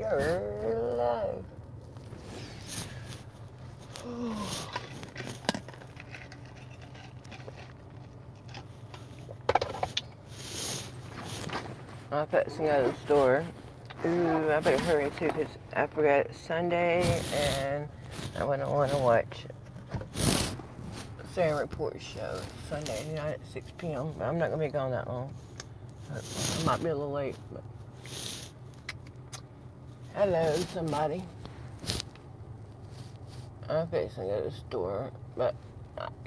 You're alive. I'm fixing to go to the store. Ooh, I better hurry too because I forgot it's Sunday and I wouldn't want to watch Sarah Report's show Sunday night at 6 p.m. But I'm not going to be gone that long. I might be a little late. But hello, somebody. I'm fixing to go to the store. But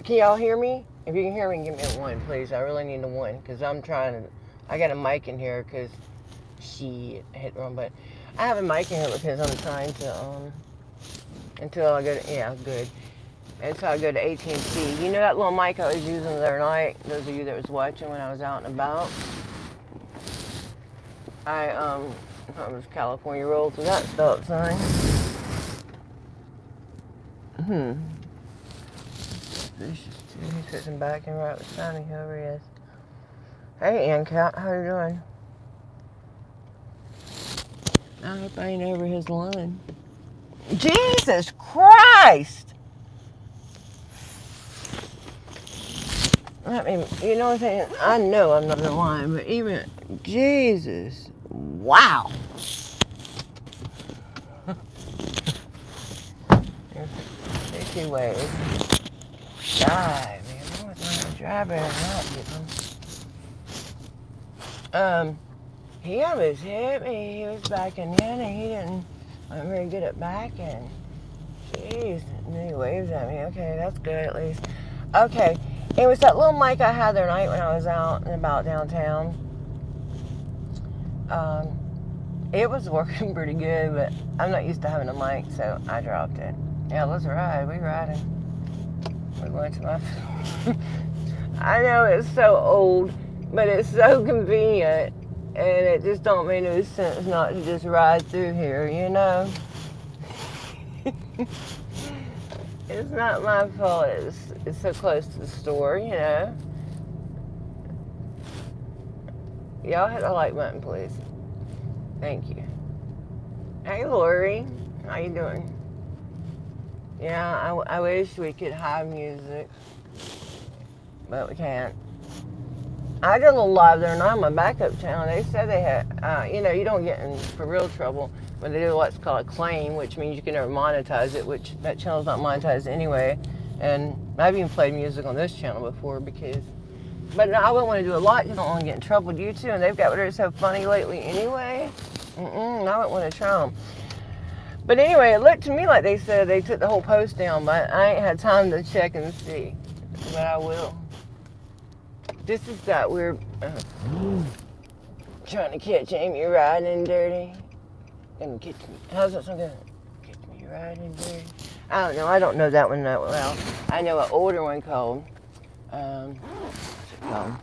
can y'all hear me? If you can hear me, give me a 1, please. I really need a 1 because I'm trying to. I got a mic in here because she hit the wrong button. I have a mic in here because I'm trying to, until I go to, yeah, good. Until I go to AT&T. You know that little mic I was using the other night? Those of you that was watching when I was out and about? I was California Rolls with that stop sign. He's sitting back and right beside me, whoever he is. Hey, Ann-Cat, how you doing? I hope I ain't over his line. Jesus Christ! I mean, you know what I'm saying? I know I'm not in line, but even, Jesus, wow! There's 2 ways. Die, man. I was not driving and not getting. He almost hit me. He was backing in and he didn't. I'm very good at backing. Jeez. And then he waves at me. Okay, that's good at least. Okay. It was that little mic I had the other night when I was out and about downtown. It was working pretty good, but I'm not used to having a mic, so I dropped it. Yeah, let's ride. We riding. We're going to my... I know it's so old, but it's so convenient. And it just don't make no sense not to just ride through here, you know? It's not my fault it's so close to the store, you know? Y'all hit the like button, please. Thank you. Hey, Lori. How you doing? Yeah, I wish we could have music, but we can't. I did a little live there, and on my backup channel, they said they had, you know, you don't get in for real trouble when they do what's called a claim, which means you can never monetize it, which that channel's not monetized anyway. And I've even played music on this channel before but I wouldn't want to do a lot. You don't want to get in trouble with YouTube, and they've got whatever's so funny lately anyway. I wouldn't want to try them. But anyway, it looked to me like they said they took the whole post down, but I ain't had time to check and see. But I will. This is that weird, trying to catch Amy riding dirty. And get me, how's that song going? Catch me riding dirty. I don't know, I don't know that one that well. I know an older one called, what's it called?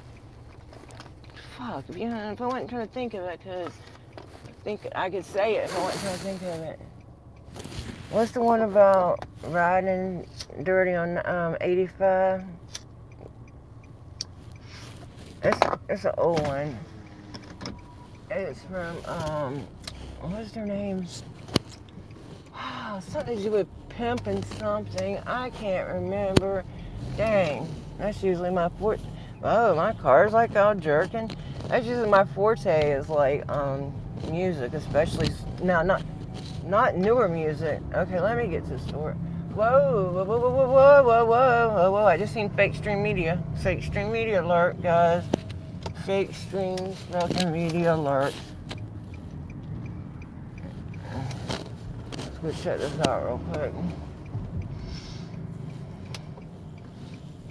Fuck, if I wasn't trying to think of it, because I think I could say it if I wasn't trying to think of it. What's the one about riding dirty on 85? It's an old one. It's from, what's their names? Something to do with pimping something. I can't remember. Dang, that's usually my forte. Oh, my car's like all jerking. That's usually my forte is like, music, especially, now, not newer music. Okay, let me get to the store. Whoa, whoa, whoa, whoa, whoa, whoa, whoa, whoa, whoa. I just seen fake stream media. Fake stream media alert, guys. Fake stream fucking media alert. Let's go check this out real quick.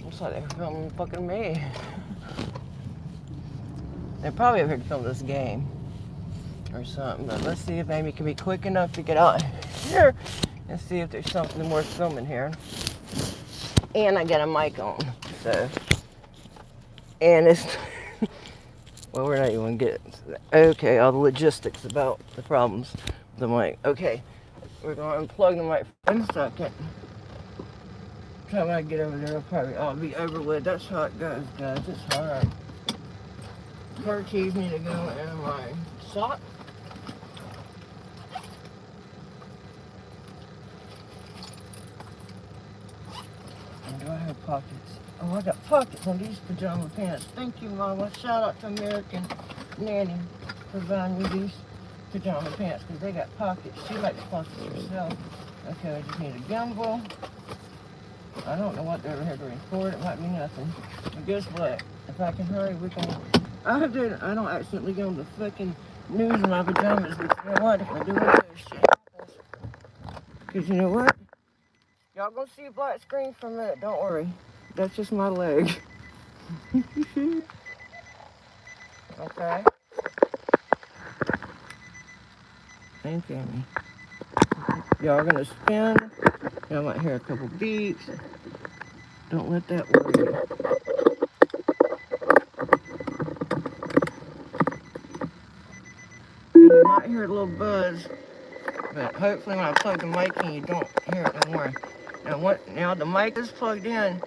Looks like they're filming fucking me. They probably have to film this game or something, but let's see if Amy can be quick enough to get out here and see if there's something worth filming here. And I got a mic on, so. And it's, well, we're not even gonna get, okay, all the logistics about the problems with the mic. Okay, we're gonna unplug the mic for 1 second. Time I get over there, it'll probably all be over with. That's how it goes, guys. It's hard. Car keys need to go in my sock. pockets. Oh, I got pockets on these pajama pants. Thank you, Mama. Shout out to American Nanny for buying me these pajama pants because they got pockets. She likes pockets herself. Okay, I just need a gimbal. I don't know what they're here to record. It might be nothing. But guess what? If I can hurry, we can. I don't accidentally get on the fucking news in my pajamas, but you know what? If I do it, shit happens. Because you know what? Y'all gonna see a black screen for a minute. Don't worry. That's just my leg. Okay. Thank Amy. Y'all are gonna spin. Y'all might hear a couple beeps. Don't let that worry you. You might hear a little buzz, but hopefully when I plug the mic in, you don't hear it no more. Now the mic is plugged in,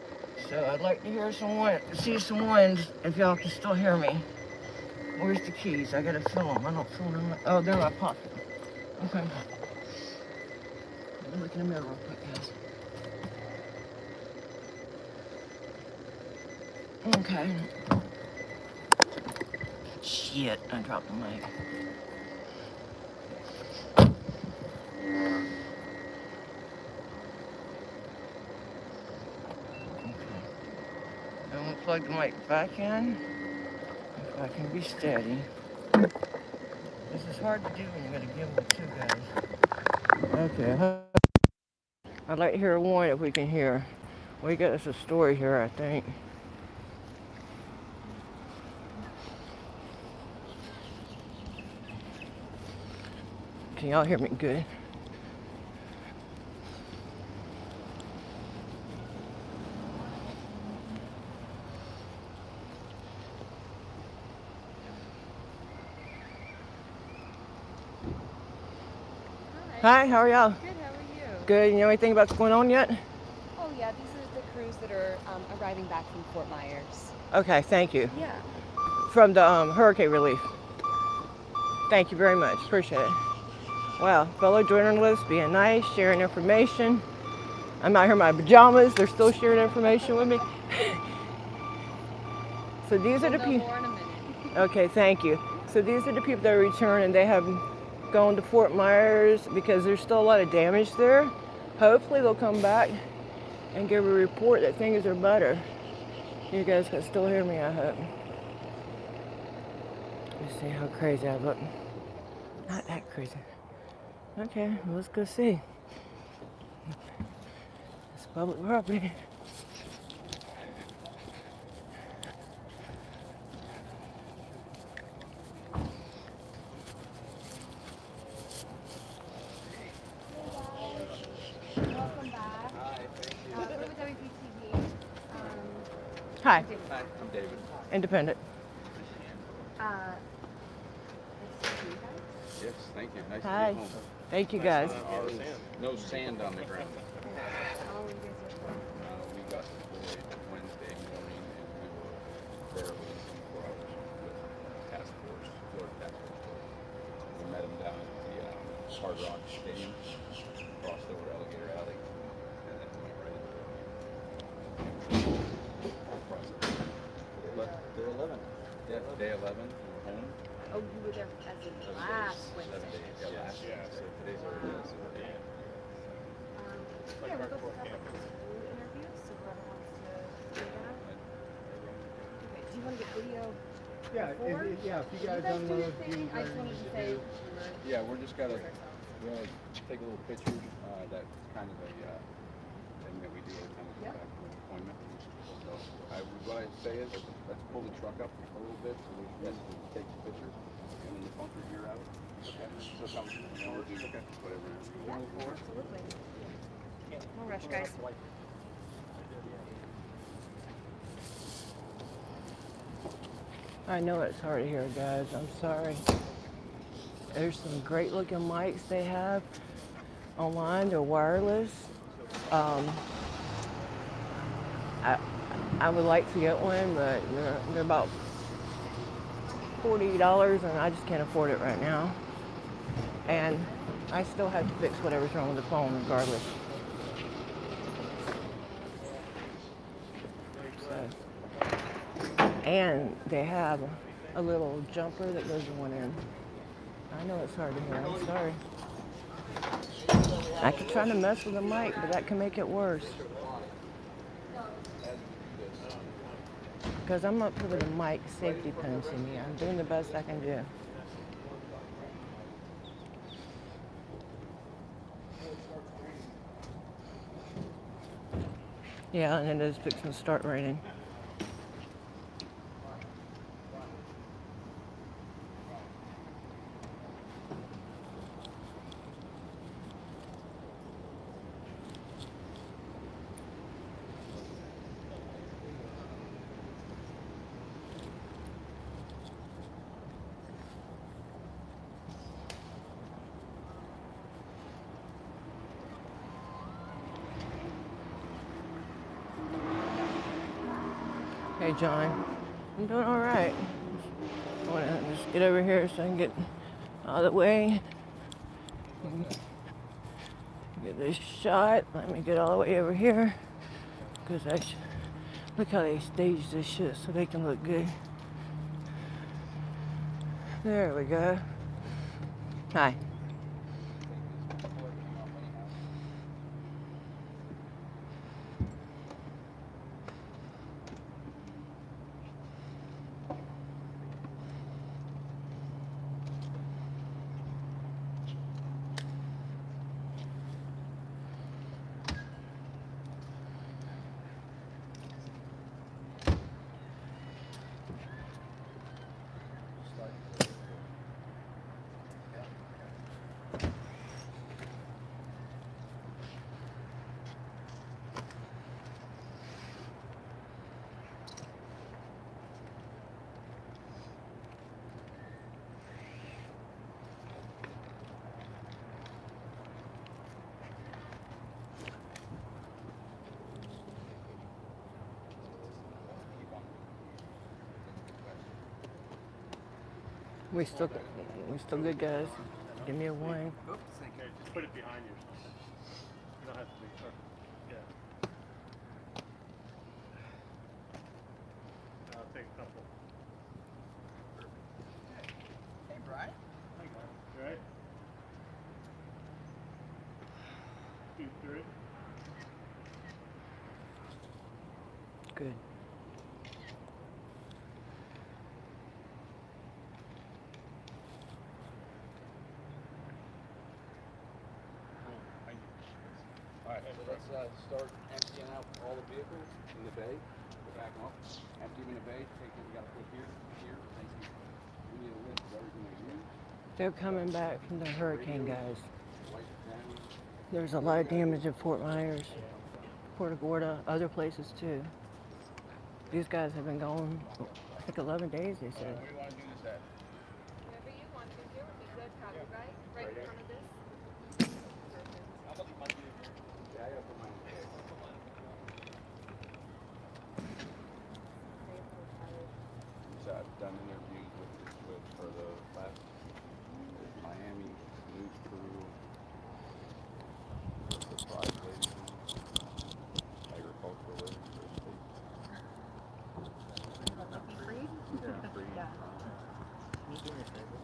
so I'd like to hear see some ones if y'all can still hear me. Where's the keys? I gotta fill them. I don't fill them. Oh, they're in my pocket. Okay. Let me look in the mirror real quick, guys. Okay. Shit, I dropped the mic. I'm gonna plug the mic back in, if I can be steady. This is hard to do when you gotta give them two guys. Okay. I'd like to hear one if we can hear. We got us a story here, I think. Can y'all hear me good? Hi, how are y'all? Good, how are you? Good. You know anything about what's going on yet? Oh yeah, these are the crews that are arriving back from Fort Myers. Okay, thank you. Yeah. From the hurricane relief. Thank you very much. Appreciate it. Wow, fellow journalists being nice, sharing information. I'm out here in my pajamas. They're still sharing information with me. So these are the people. More in a minute. Okay, thank you. So these are the people that return, and they have gone to Fort Myers because there's still a lot of damage there. Hopefully they'll come back and give a report that things are better. You guys can still hear me, I hope. Let's see how crazy I look. Not that crazy. Okay, well, let's go see. It's public property. Welcome back. Hi, thank you. We're with WPTV. Hi. Hi, I'm David. Independent. Yes, thank you. Nice Hi. to be home. Thank you, guys. No sand on the ground. We got deployed Wednesday morning, and we were there within 24 hours with task force, Florida task force. We met them down at the Hard Rock Stadium, crossed over Alligator Alley, and then went right into it. But day 11. Yeah, day 11. We're home. Oh, you were there as in last 7 Wednesday. days. Yeah, last. Yeah, so today's our day. Yeah, we're going to have a school interview, so whoever wants to do that. Okay, do you want to get video? Yeah, if you guys do your download, thing. I just wanted to say. Yeah, we're just gotta take a little picture. That's kind of a thing that we do every time we come back from an appointment. So what I say is, let's pull the truck up a little bit so we can take the picture, and then the bunker gear out. Okay. So come, okay, whatever. Yeah, absolutely. No rush, guys. I know it's hard to hear, guys. I'm sorry. There's some great looking mics they have online. They're wireless. I would like to get one, but they're about $40, and I just can't afford it right now. And I still have to fix whatever's wrong with the phone regardless. And they have a little jumper that goes in one end. I know it's hard to hear. I'm sorry. I could try to mess with the mic, but that can make it worse. Because I'm up here with a mic safety pins in me. I'm doing the best I can do. Yeah, and it is fixing to start raining. Hey, John. I'm doing all right. I want to just get over here so I can get out of the way. Get this shot. Let me get all the way over here. Because look how they stage this shit so they can look good. There we go. Hi. We still good, guys. Give me a warning. Okay, just put it behind you or something. You don't have to be sure. Yeah. I'll take a couple. Hey, Brian. Hi, guys. You alright? 2, 3. Good. Alright, so let's start emptying out all the vehicles in the bay. Go back up. Empty them in the bay. Take what we got to put here. Thank you. We need a list of everything we use. They're coming back from the hurricane, guys. Wipe it down. There's a lot of damage in Fort Myers, Port Gorda, other places too. These guys have been gone, I think 11 days, they said. What do you want to do this at? Whatever you want to do would be good, copyright, right in front of this. Yeah, I got to put mine in the bay. So I've done interviews for the last Miami news crew, surprise lady, agriculturalist, Free? yeah, free. Yeah. Can you do me a favor?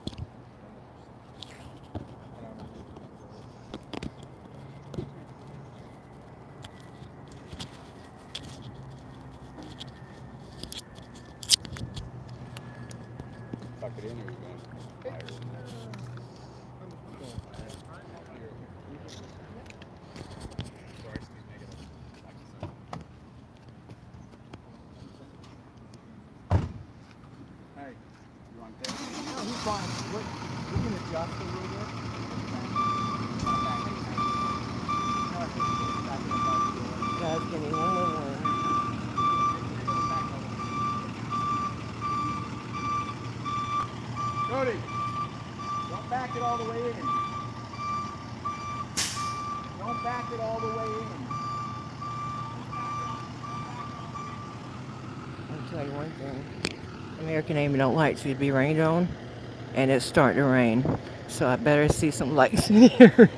Tuck it in, or you going to fire it? Hey, you want that? No, he's fine. We can adjust a little bit. No, I think it's back in the back door. Guys, give me one more warning. Cody, don't back it all the way in. Don't back it all the way in. I'll tell you one thing. American Amy don't like to be rained on, and it's starting to rain. So I better see some lights in here.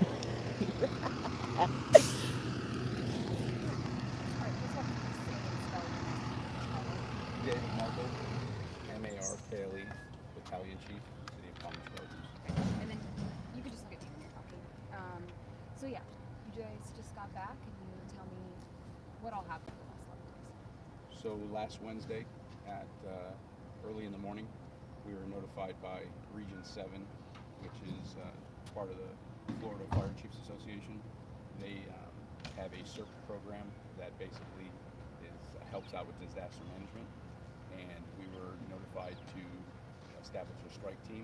Yeah, Marco. yeah, you guys just got back. Can you tell me what all happened the last 11 days? So last Wednesday at early in the morning, we were notified by Region 7, which is part of the Florida Fire Chiefs Association. They have a CERP program that basically helps out with disaster management, and we were notified to establish a strike team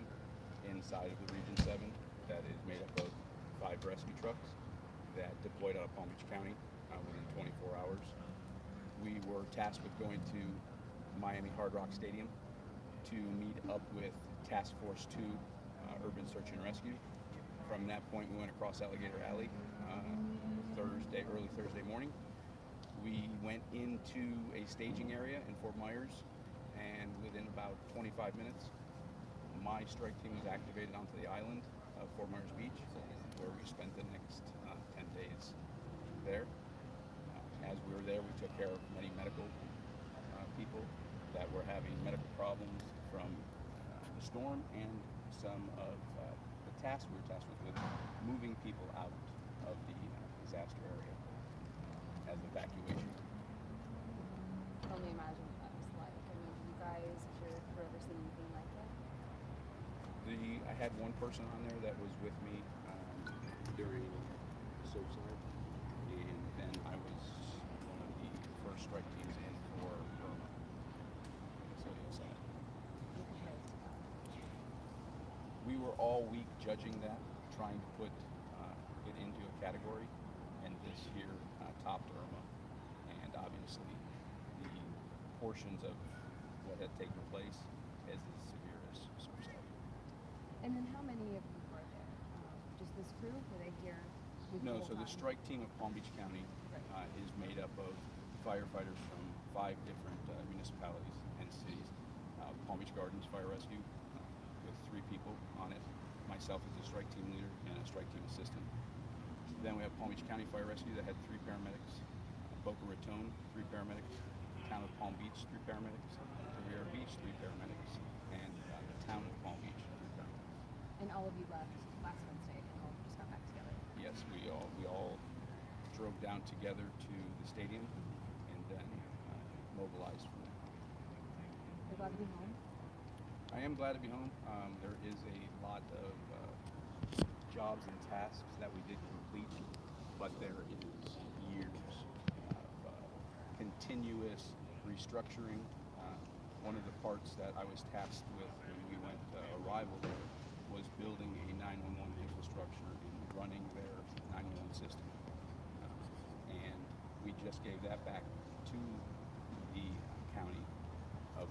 inside of the Region 7 that is made up of 5 rescue trucks that deployed out of Palm Beach County within 24 hours. We were tasked with going to Miami Hard Rock Stadium to meet up with Task Force 2 Urban Search and Rescue. From that point, we went across Alligator Alley early Thursday morning. We went into a staging area in Fort Myers, and within about 25 minutes, my strike team was activated onto the island of Fort Myers Beach, where we spent the next 10 days there. As we were there, we took care of many medical people that were having medical problems from the storm, and some of the tasks we were tasked with moving people out of the disaster area as evacuation. I can only imagine what that was like. I mean, you guys, if you've ever seen anything like it. I had one person on there that was with me during search site, and then I was one of the first strike teams in for Irma. So yes, we were all week judging that, trying to put it into a category, and this year topped Irma, and obviously the portions of what had taken place is as severe as Surfside. And then how many of you were there? Just this crew? Were they here? No, so the strike team of Palm Beach County is made up of firefighters from 5 different municipalities and cities. Palm Beach Gardens Fire Rescue with 3 people on it. Myself as a strike team leader and a strike team assistant. Then we have Palm Beach County Fire Rescue that had 3 paramedics. Boca Raton, 3 paramedics. Town of Palm Beach, 3 paramedics. Riviera Beach, 3 paramedics. And the town of Palm Beach, 3 paramedics. And all of you left last Wednesday and all just got back together? Yes, we all drove down together to the stadium and then mobilized from there. You're glad to be home? I am glad to be home. There is a lot of jobs and tasks that we did complete, but there is years of continuous restructuring. One of the parts that I was tasked with when we went arrival there was building a 911 infrastructure and running their 911 system. And we just gave that back to the county of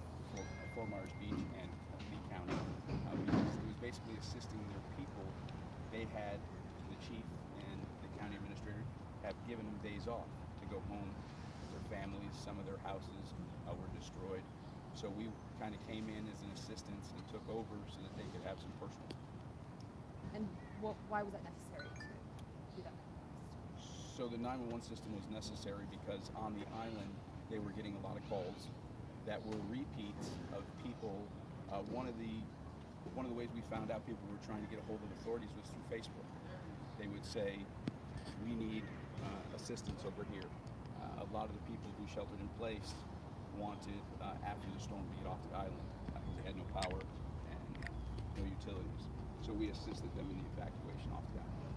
Fort Myers Beach and Lee County, because it was basically assisting their people. They had, the chief and the county administrator have given them days off to go home with their families. Some of their houses were destroyed. So we kind of came in as an assistance and took over so that they could have some personal. And why was that necessary to do that? So the 911 system was necessary because on the island they were getting a lot of calls that were repeats of people. One of the ways we found out people were trying to get a hold of authorities was through Facebook. They would say, "We need assistance over here." A lot of the people who sheltered in place wanted, after the storm, to get off the island because they had no power and no utilities. So we assisted them in the evacuation off the island.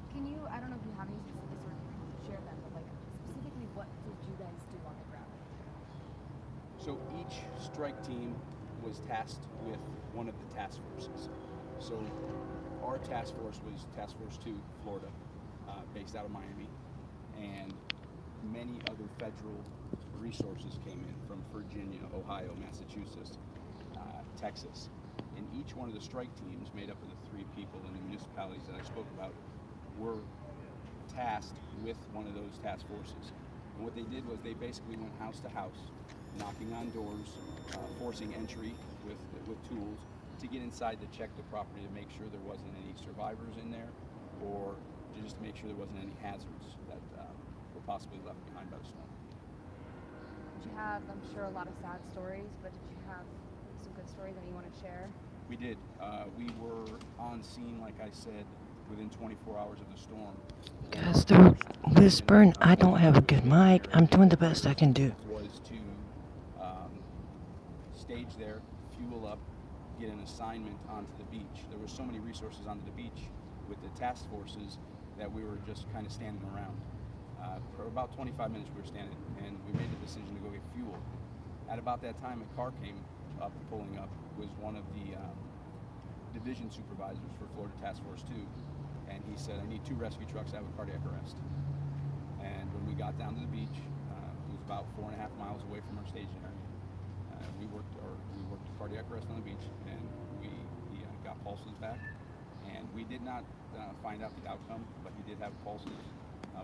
Can you, I don't know if you have any specifics or if you can share them, but like specifically what did you guys do on the ground? So each strike team was tasked with one of the task forces. So our task force was Task Force 2, Florida, based out of Miami, and many other federal resources came in from Virginia, Ohio, Massachusetts, Texas. And each one of the strike teams, made up of the 3 people in the municipalities that I spoke about, were tasked with one of those task forces. And what they did was they basically went house to house, knocking on doors, forcing entry with tools to get inside to check the property to make sure there wasn't any survivors in there, or to just make sure there wasn't any hazards that were possibly left behind by the storm. Did you have, I'm sure, a lot of sad stories, but did you have some good stories that you want to share? We did. We were on scene, like I said, within 24 hours of the storm. Guys, they're whispering. I don't have a good mic. I'm doing the best I can do. Was to stage there, fuel up, get an assignment onto the beach. There were so many resources onto the beach with the task forces that we were just kind of standing around. For about 25 minutes we were standing, and we made the decision to go get fuel. At about that time, a car came up, pulling up, was one of the division supervisors for Florida Task Force 2, and he said, I need 2 rescue trucks, I have a cardiac arrest. And when we got down to the beach, it was about 4.5 miles away from our staging area. We worked a cardiac arrest on the beach, and he got pulses back, and we did not find out the outcome, but he did have pulses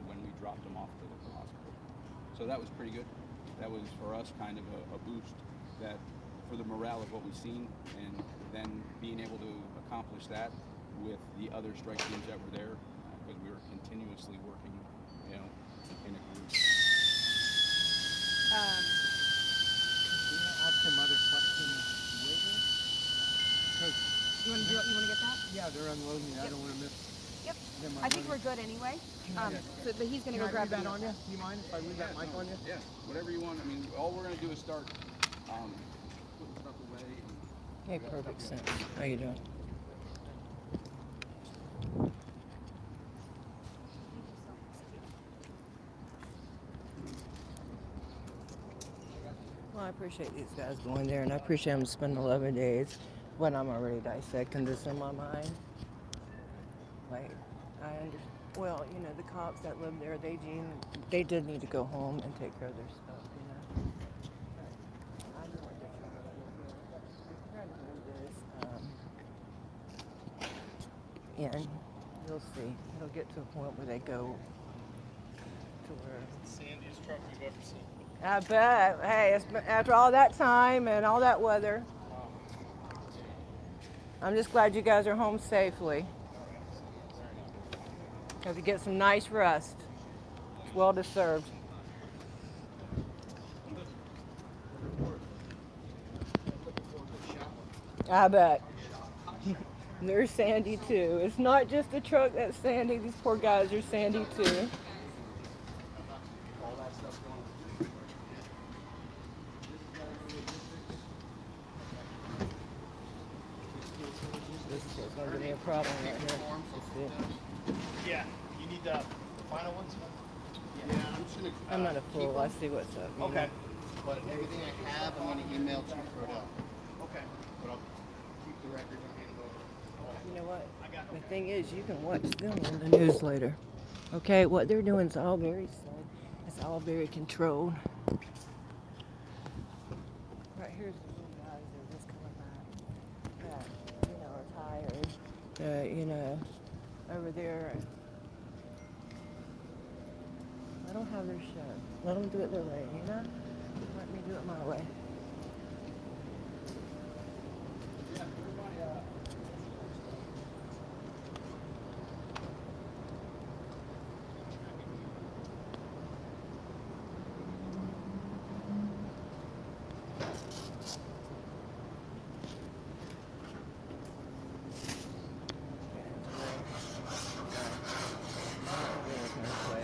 when we dropped him off to the local hospital. So that was pretty good. That was for us kind of a boost that for the morale of what we've seen, and then being able to accomplish that with the other strike teams that were there, because we were continuously working, in a group. Can I ask some other questions later? 'Cause You want to get that? yeah, they're unloading. I Yep. don't want to miss Yep. them I think we're unloading. good anyway. But he's gonna Can go I grab leave that the on you? Do you mind if I leave that mic on you? Yeah, whatever you want. I mean, all we're gonna do is start putting stuff away. Make perfect sense. How you doing? Well, I appreciate these guys going there, and I appreciate them spending 11 days when I'm already dissecting this in my mind. Like, well, the cops that live there, they did need to go home and take care of their stuff, I know what they're trying to do here. They're trying to do this, and you'll see. It'll get to a point where they go to where... Sandiest truck we've ever seen. I bet. Hey, it's been, after all that time and all that weather, I'm just glad you guys are home safely. Have to get some nice rest. It's well deserved. I bet. There's Sandy too. It's not just the truck that's Sandy. These poor guys are Sandy too. This is what's going to be a problem right here. Let's see. Yeah, you need the final ones? Yeah, I'm just gonna. I'm not a keep fool. I them, see what's up. Okay. But everything I have, I'm gonna email to Frodo. Okay. But I'll keep the record and hand it over. You know what? The thing is, you can watch them on the news later. Okay, what they're doing is all very slow. It's all very controlled. Right here's the little guys that are just coming back. That, are tired. Over there. I don't have their show. Let them do it their way, Let me do it my way.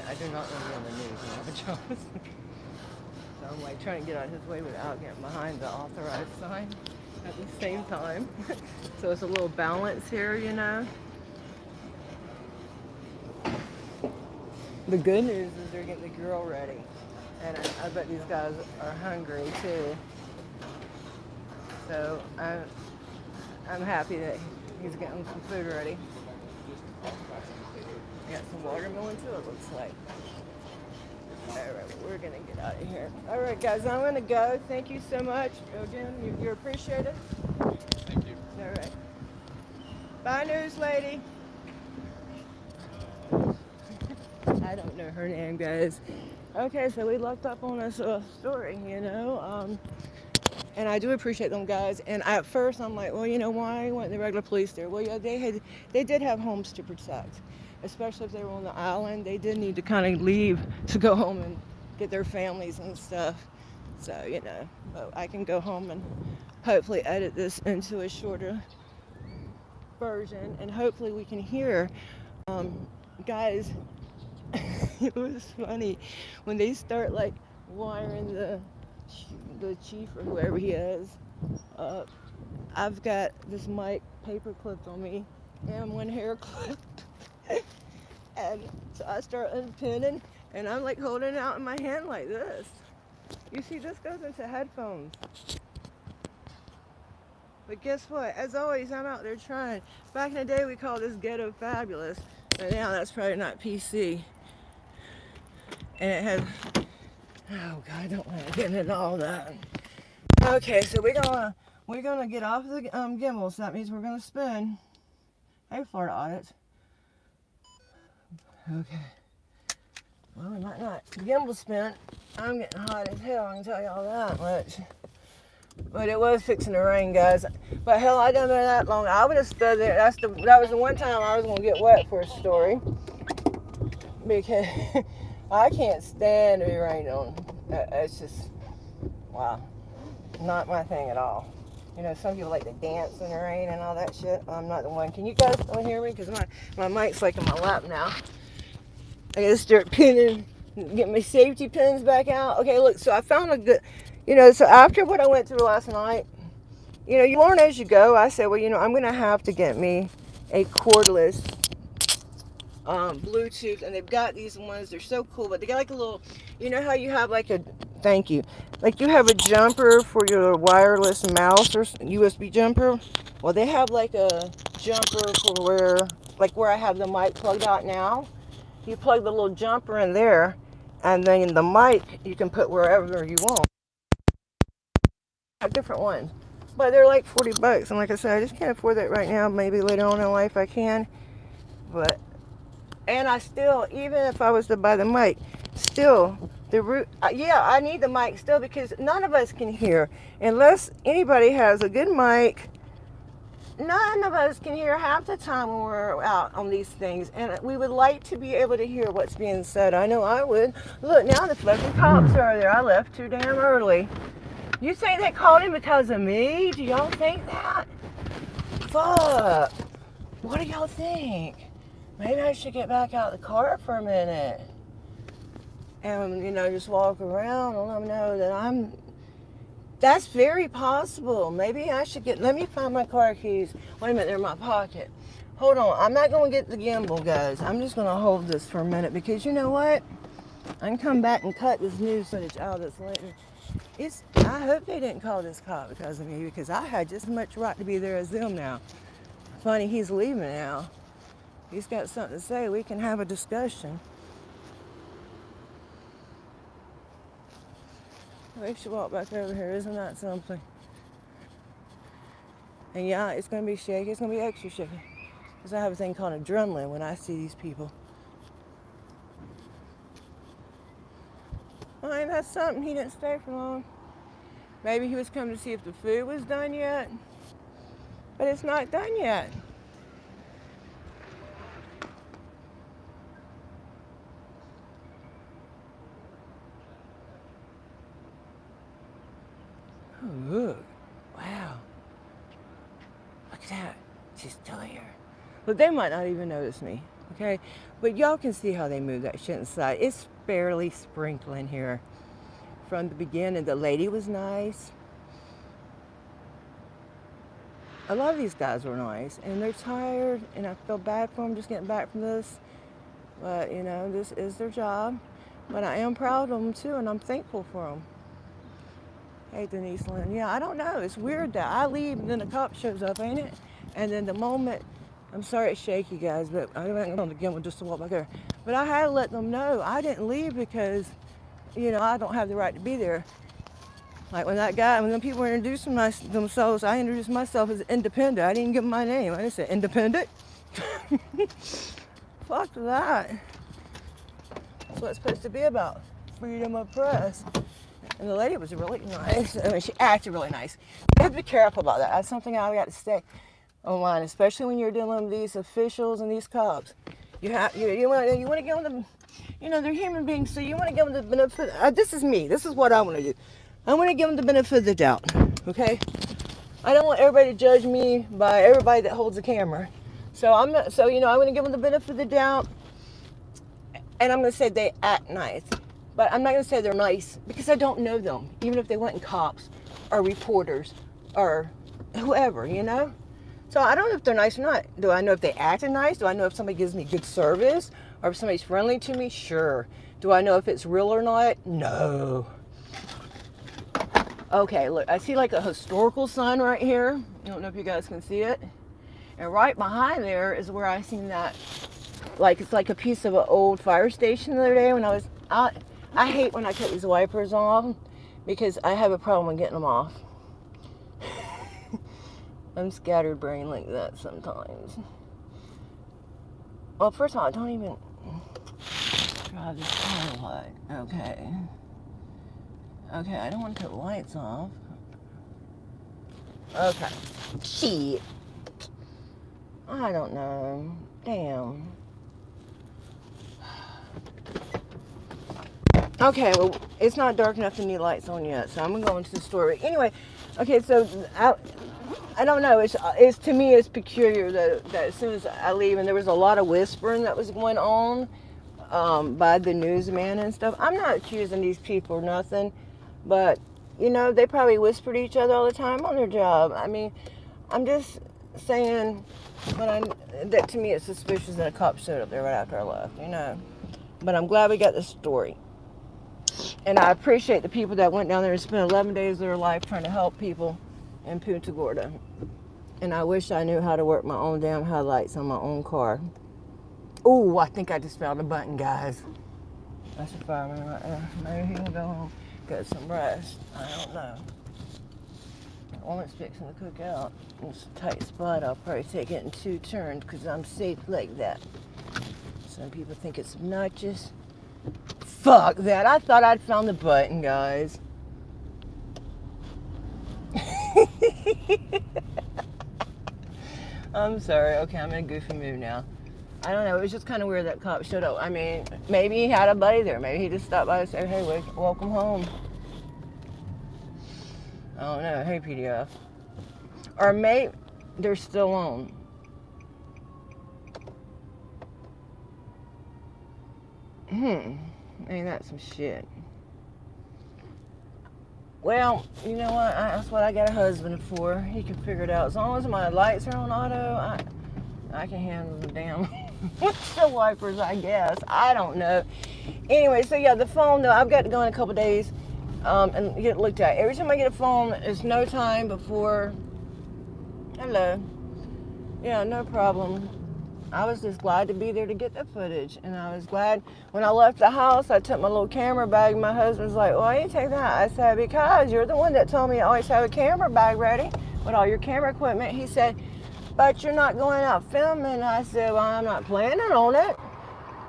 I do not want to be on the news in my pajamas. So I'm like trying to get out of his way without getting behind the authorized sign at the same time. So it's a little balance here, The good news is they're getting the grill ready. And I bet these guys are hungry too. So I'm happy that he's getting some food ready. Got some watermelon too, it looks like. Alright, we're gonna get out of here. Alright guys, I'm gonna go. Thank you so much. Again, you're appreciated. Thank you. Alright. Bye, news lady. I don't know her name, guys. Okay, so we left up on this story, and I do appreciate them guys. And at first I'm like, well, why weren't the regular police there? Well, yeah, they did have homes to protect. Especially if they were on the island, they did need to kind of leave to go home and get their families and stuff. So, but I can go home and hopefully edit this into a shorter version, and hopefully we can hear. Guys, it was funny when they start like wiring the chief or whoever he is up. I've got this mic paper clipped on me and one hair clip. And so I start unpinning, and I'm like holding it out in my hand like this. You see, this goes into headphones. But guess what? As always, I'm out there trying. Back in the day, we called this ghetto fabulous, but now that's probably not PC. And it has, oh God, I don't want to get into all that. Okay, so we're gonna get off the gimbal, so that means we're gonna spin. Hey, Florida audits. Okay. Well, we might not. The gimbal spin. I'm getting hot as hell, I can tell you all that much. But it was fixing to rain, guys. But hell, I done there that long. I would have stood there. That was the one time I was gonna get wet for a story. Because I can't stand to be rained on. It's just, wow. Not my thing at all. You know, some people like to dance in the rain and all that shit. I'm not the one. Can you guys still hear me? Because my mic's like in my lap now. I gotta start pinning, get my safety pins back out. Okay, look, so I found a good, you know, so after what I went through last night, you know, you learn as you go. I said, well, you know, I'm gonna have to get me a cordless Bluetooth, and they've got these ones. They're so cool, but they got like a little, you know how you have like a, thank you, like you have a jumper for your wireless mouse or USB jumper. Well, they have like a jumper for where I have the mic plugged out now. You plug the little jumper in there, and then the mic you can put wherever you want. I have different ones, but they're like $40. And like I said, I just can't afford that right now. Maybe later on in life I can, but. And I still, even if I was to buy the mic, still, I need the mic still, because none of us can hear. Unless anybody has a good mic, none of us can hear half the time when we're out on these things. And we would like to be able to hear what's being said. I know I would. Look, now the fucking cops are there. I left too damn early. You think they called him because of me? Do y'all think that? Fuck. What do y'all think? Maybe I should get back out of the car for a minute and, you know, just walk around and let them know that that's very possible. Maybe I should let me find my car keys. Wait a minute, they're in my pocket. Hold on, I'm not going to get the gimbal, guys. I'm just going to hold this for a minute, because you know what? I can come back and cut this news footage out of this later. I hope they didn't call this cop because of me, because I had just as much right to be there as them now. Funny, he's leaving now. He's got something to say. We can have a discussion. We should walk back over here. Isn't that something? And yeah, it's going to be shaky. It's going to be extra shaky, because I have a thing called adrenaline when I see these people. Well, ain't that something? He didn't stay for long. Maybe he was coming to see if the food was done yet. But it's not done yet. Oh, look. Wow. Look at that. She's still here. But they might not even notice me, okay? But y'all can see how they move that shit inside. It's barely sprinkling here. From the beginning, the lady was nice. A lot of these guys were nice, and they're tired, and I feel bad for them just getting back from this. But, you know, this is their job. But I am proud of them, too, and I'm thankful for them. Hey, Denise Lynn. Yeah, I don't know. It's weird that I leave and then the cop shows up, ain't it? And then the moment, I'm sorry it's shaky, guys, but I went on the gimbal just to walk back there. But I had to let them know I didn't leave because, you know, I don't have the right to be there. Like when the people were introducing themselves, I introduced myself as independent. I didn't give them my name. I just said independent. Fuck that. That's what it's supposed to be about. Freedom of press. And the lady was really nice. I mean, she acted really nice. You have to be careful about that. That's something I got to say online, especially when you're dealing with these officials and these cops. You want to give them the, you know, they're human beings, so you want to give them the benefit. This is me. This is what I want to do. I want to give them the benefit of the doubt. Okay. I don't want everybody to judge me by everybody that holds a camera. So I'm not. So I'm going to give them the benefit of the doubt, and I'm going to say they act nice, but I'm not going to say they're nice because I don't know them. Even if they went in cops, or reporters, or whoever, So I don't know if they're nice or not. Do I know if they acted nice? Do I know if somebody gives me good service, or if somebody's friendly to me? Sure. Do I know if it's real or not? No. Okay, look, I see like a historical sign right here. I don't know if you guys can see it. And right behind there is where I seen that, like it's like a piece of an old fire station the other day when I was out. I hate when I cut these wipers off because I have a problem with getting them off. I'm scatterbrained like that sometimes. Well, first of all, I don't even drive this car a lot. Okay. Okay, I don't want to cut lights off. Okay. Shit. I don't know. Damn. Okay, well, it's not dark enough to need lights on yet, so I'm going to go into the store. But anyway, okay, so I don't know. It's to me, it's peculiar that as soon as I leave, and there was a lot of whispering that was going on by the newsman and stuff. I'm not accusing these people or nothing, but they probably whisper to each other all the time on their job. I mean, I'm just saying that to me it's suspicious that a cop showed up there right after I left. But I'm glad we got this story. And I appreciate the people that went down there and spent 11 days of their life trying to help people in Punta Gorda. And I wish I knew how to work my own damn headlights on my own car. Ooh, I think I just found a button, guys. That's a fireman right there. Maybe he can go home, get some rest. I don't know. While it's fixing to cook out, it's a tight spot. I'll probably take it in 2 turns because I'm safe like that. Some people think it's obnoxious. Fuck that. I thought I'd found the button, guys. I'm sorry. Okay, I'm in a goofy mood now. I don't know. It was just kind of weird that cop showed up. I mean, maybe he had a buddy there. Maybe he just stopped by and said, hey, welcome home. I don't know. Hey, PDF. Or maybe they're still on. Ain't that some shit? Well, you know what? That's what I got a husband for. He can figure it out. As long as my lights are on auto, I can handle the damn windshield wipers, I guess. I don't know. Anyway, so yeah, the phone though, I've got to go in a couple days and get it looked at. Every time I get a phone, it's no time before. Hello. Yeah, no problem. I was just glad to be there to get the footage. And I was glad when I left the house, I took my little camera bag. My husband's like, why you take that? I said, because you're the one that told me to always have a camera bag ready with all your camera equipment. He said, but you're not going out filming. I said, well, I'm not planning on it.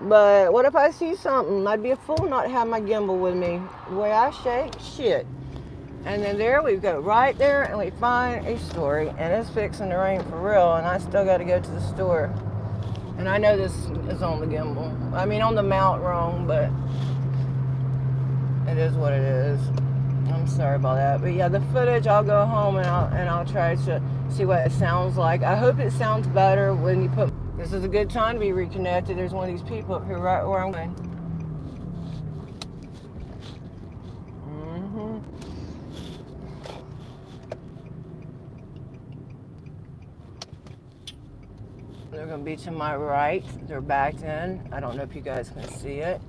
But what if I see something? I'd be a fool not to have my gimbal with me. The way I shake, shit. And then there we go right there and we find a story. And it's fixing to rain for real. And I still got to go to the store. And I know this is on the gimbal. I mean, on the mount wrong, but it is what it is. I'm sorry about that. But yeah, the footage, I'll go home and I'll try to see what it sounds like. I hope it sounds better when you put... This is a good time to be reconnected. There's one of these people up here right where I'm going. They're going to be to my right. They're backed in. I don't know if you guys can see it.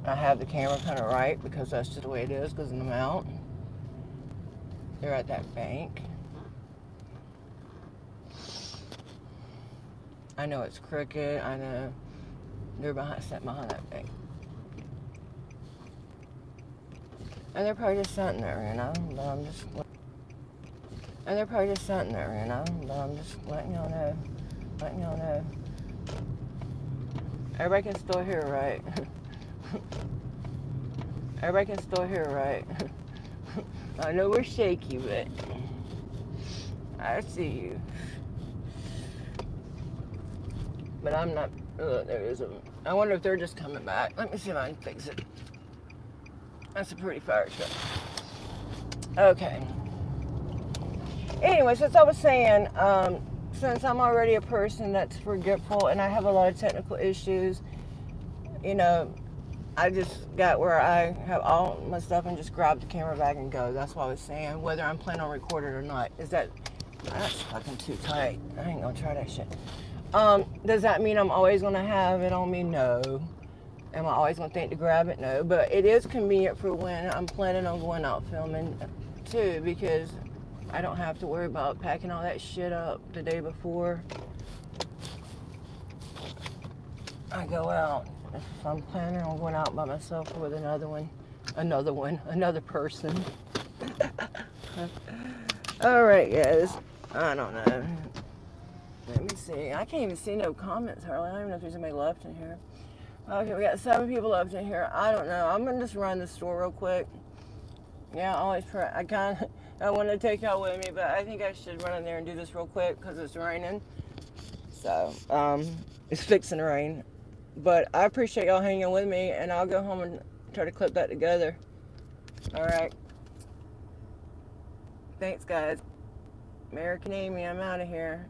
I have the camera kind of right because that's just the way it is because of the mount. They're at that bank. I know it's crooked. I know they're sitting behind that bank. And they're probably just sitting there, but I'm just... And they're probably just sitting there, but I'm just letting y'all know. Everybody can still hear, right? Everybody can still hear, right? I know we're shaky, but I see you. But I'm not, there is a, I wonder if they're just coming back. Let me see if I can fix it. That's a pretty fire truck. Okay. Anyway, since I was saying, since I'm already a person that's forgetful and I have a lot of technical issues, you know, I just got where I have all my stuff and just grab the camera bag and go. That's what I was saying. Whether I'm planning on recording or not. That's fucking too tight. I ain't gonna try that shit. Does that mean I'm always gonna have it on me? No. Am I always gonna think to grab it? No. But it is convenient for when I'm planning on going out filming too, because I don't have to worry about packing all that shit up the day before I go out. If I'm planning on going out by myself or with another person. All right, guys. I don't know. Let me see. I can't even see no comments hardly. I don't even know if there's anybody left in here. Okay, we got 7 people left in here. I don't know. I'm gonna just run the store real quick. Yeah, I always try. I want to take y'all with me, but I think I should run in there and do this real quick because it's raining. So, it's fixing to rain. But I appreciate y'all hanging with me, and I'll go home and try to clip that together. All right. Thanks, guys. American Amy, I'm out of here.